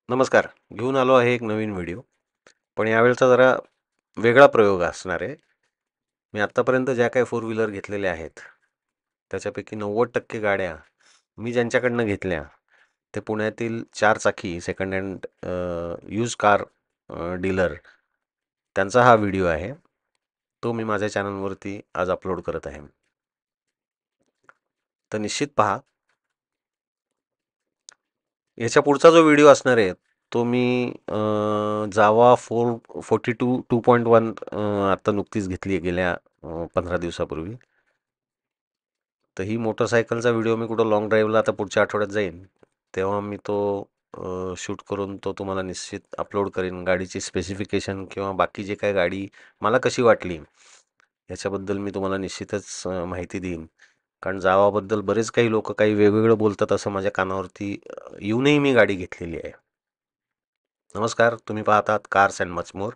नमस्कार. घेऊन आलो आहे एक नवीन व्हिडिओ. पण यावेळचा जरा वेगळा प्रयोग असणार आहे. मी आत्तापर्यंत ज्या काही फोर व्हीलर घेतलेल्या आहेत, त्याच्यापैकी 90% गाड्या मी ज्यांच्याकडनं घेतल्या, ते पुण्यातील 4 चाकी second hand use car dealer, त्यांचा हा व्हिडिओ आहे. तो मी माझ्या चॅनलवरती आज अपलोड करत आहे. तर निश्चित पहा. याच्या पुढचा जो व्हिडिओ असणार आहे तो मी जावा 442 2.1 आत्ता नुकतीच घेतली गेल्या 15 दिवसापूर्वी. तर ही मोटरसायकलचा व्हिडिओ मी कुठं लॉंग ड्राईव्हला आता पुढच्या आठवड्यात जाईन तेव्हा मी तो शूट करून तो तुम्हाला निश्चित अपलोड करेन. गाडीची स्पेसिफिकेशन किंवा बाकी जे काय गाडी मला कशी वाटली याच्याबद्दल मी तुम्हाला निश्चितच माहिती देईन. कारण जावाबद्दल बरेच काही लोक काही वेगवेगळं बोलतात असं माझ्या कानावरती येऊनही मी गाडी घेतलेली आहे. नमस्कार, तुम्ही पाहतात कार्स अँड मच मोर.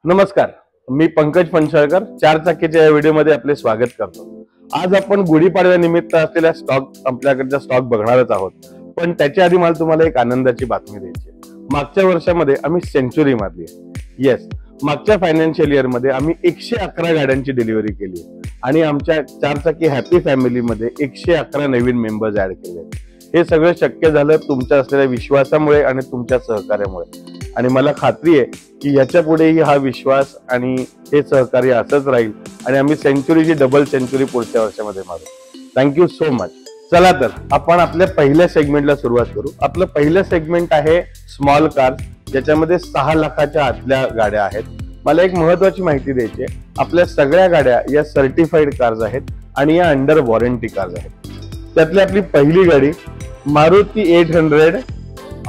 नमस्कार, मी पंकज फणसळकर 4 चाकीच्या या व्हिडिओमध्ये आपले स्वागत करतो. आज आपण गुढीपाडव्या निमित्त असलेल्या आपल्याकडचा स्टॉक बघणारच आहोत. पण त्याच्या आधी मला तुम्हाला एक आनंदाची बातमी द्यायची. मागच्या वर्षामध्ये आम्ही सेंचुरी मारली आहे. येस, मागच्या फायनान्शियल इयर मध्ये आम्ही 111 गाड्यांची डिलिव्हरी केली आणि आमच्या 4 चाकी हॅपी फॅमिलीमध्ये 111 नवीन मेंबर्स ऍड केले. हे सगळं शक्य झालं तुमच्या असलेल्या विश्वासामुळे आणि तुमच्या सहकार्यामुळे. आणि मला खात्री आहे की याच्या पुढेही हा विश्वास आणि हे सहकार्य असंच राहील आणि आम्ही सेंचुरीची डबल सेंचुरी पुढच्या वर्षामध्ये मारू. Thank you so much. चला तर आपण आपल्या पहिल्या सेगमेंटला सुरुवात करू. आपलं पहिलं सेगमेंट आहे स्मॉल कार्स, ज्याच्यामध्ये 6 लाखाच्या आतल्या गाड्या आहेत. मला एक महत्वाची माहिती द्यायची आहे. आपल्या सगळ्या गाड्या या सर्टिफाईड कार्स आहेत आणि या अंडर वॉरंटी कार्स आहेत. त्यातली आपली पहिली गाडी मारुती 800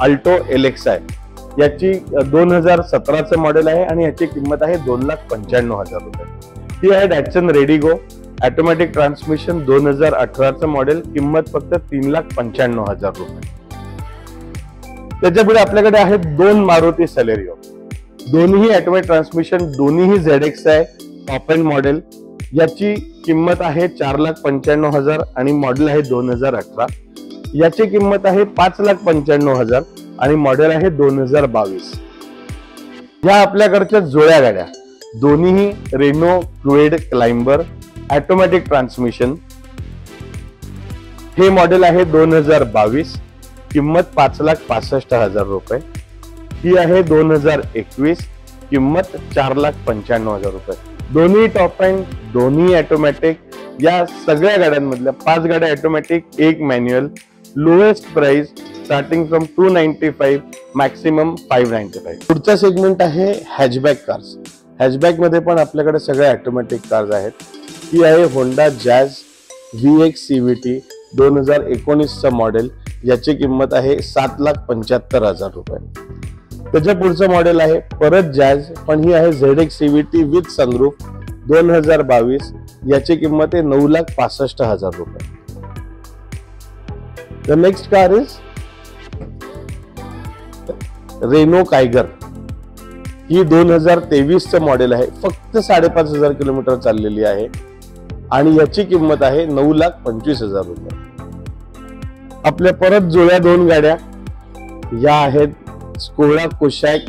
अल्टो LXi, याची 2017चं मॉडेल आहे आणि याची किंमत आहे 2,95,000 रुपये. ही आहे डॅटसन रेडिगो ऑटोमॅटिक ट्रान्समिशन 2018चं मॉडेल, किंमत फक्त 3,95,000 रुपये. त्याच्यापुढे आपल्याकडे आहेत 2 मारुती सलेरिओ, दोन्ही ऑटोमॅटिक ट्रान्समिशन, दोन्हीही ZXi टॉप एंड मॉडेल. याची किंमत आहे 4,95,000 आणि मॉडेल आहे 2018. याची किंमत आहे 5,95,000 आणि मॉडेल आहे 2022. या आपल्याकडच्या जुळ्या गाड्या, दोन्हीही Renault Kwid Climber automatic transmission. हे मॉडेल आहे 2022, किंमत 5,65,000 रुपये. ही आहे 2021, किंमत 4,95,000 रुपये. दोन्ही टॉप एंड, दोन्ही ऑटोमॅटिक. या सगळ्या गाड्यांमधल्या 5 गाड्या automatic, 1 manual. Lowest price starting from 295, maximum 595. पुढचा सेगमेंट आहे हॅचबॅक कार्स. हॅचबॅक मध्ये पण आपल्याकडे सगळ्या ऑटोमॅटिक कार्स आहेत. ही आहे होंडा जॅज VX CVT 2019चं मॉडेल. याची किंमत आहे 7,75,000 रुपये. त्याच्या पुढचं मॉडेल आहे परत जॅज, पण ही आहे ZX CVT विथ सनरूफ 2022. याची किंमत आहे 9,65,000 रुपये. The next car is Renault Kiger. ही 2023चं मॉडेल आहे, फक्त 5,500 किलोमीटर चाललेली आहे आणि याची किंमत आहे 9,25,000 रुपये. आपल्या परत जुळ्या 2 गाड्या या आहेत Skoda Kushaq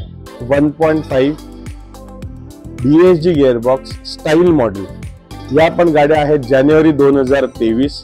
1.5 DSG gearbox style model. या पण गाड्या आहेत जानेवारी 2023.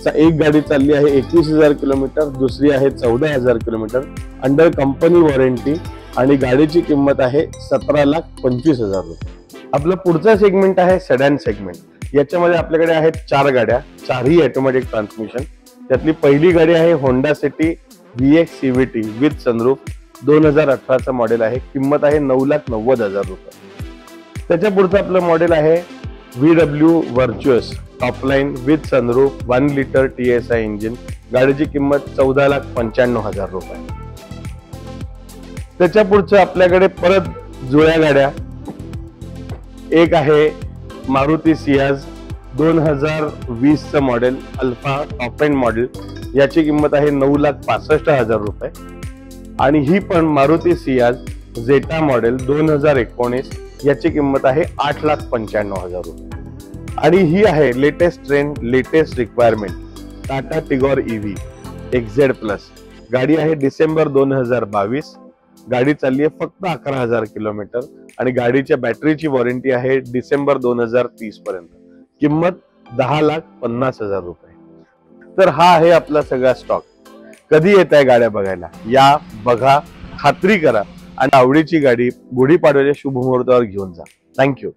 एक गाडी चालली आहे 21,000 किलोमीटर, दुसरी आहे 14,000 किलोमीटर, अंडर कंपनी वॉरंटी आणि गाडीची किंमत आहे 17,25,000 रुपये. आपलं पुढचा सेगमेंट आहे सेडॅन सेगमेंट. याच्यामध्ये आपल्याकडे आहेत 4 गाड्या, 4ही ऑटोमॅटिक ट्रान्समिशन. त्यातली पहिली गाडी आहे Honda City VX CVT with sunroof 2018चं मॉडेल आहे, किंमत आहे 9,90,000 रुपये. त्याच्या पुढचं आपलं मॉडेल आहे VW Virtuous topline with sunroof 1 litre TSI engine. गाडीची किंमत 14,95,000 रुपये. त्याच्या पुढचं आपल्याकडे परत जुळ्या गाड्या, एक आहे मारुती सियाज 2020चं model, alpha top end model, याची किंमत आहे 9,65,000 रुपये. आणि ही पण मारुती सियाज झेटा मॉडेल 2019, याची किंमत आहे 8,95,000 रुपये. आणि ही आहे latest trend, latest requirement Tata Tigor EV XZ plus. गाडी आहे डिसेंबर 2022. गाडी चालली आहे फक्त 11,000 किलोमीटर आणि गाडीच्या बॅटरीची वॉरंटी आहे डिसेंबर 2030 पर्यंत. किंमत 10,50,000 रुपये. तर हा आहे आपला सगळा स्टॉक. कधी येत आहे गाड्या बघायला? या, बघा, खात्री करा आणि आवडीची गाडी गुढीपाडव्याच्या शुभ मुहूर्तावर घेऊन जा. थँक्यू.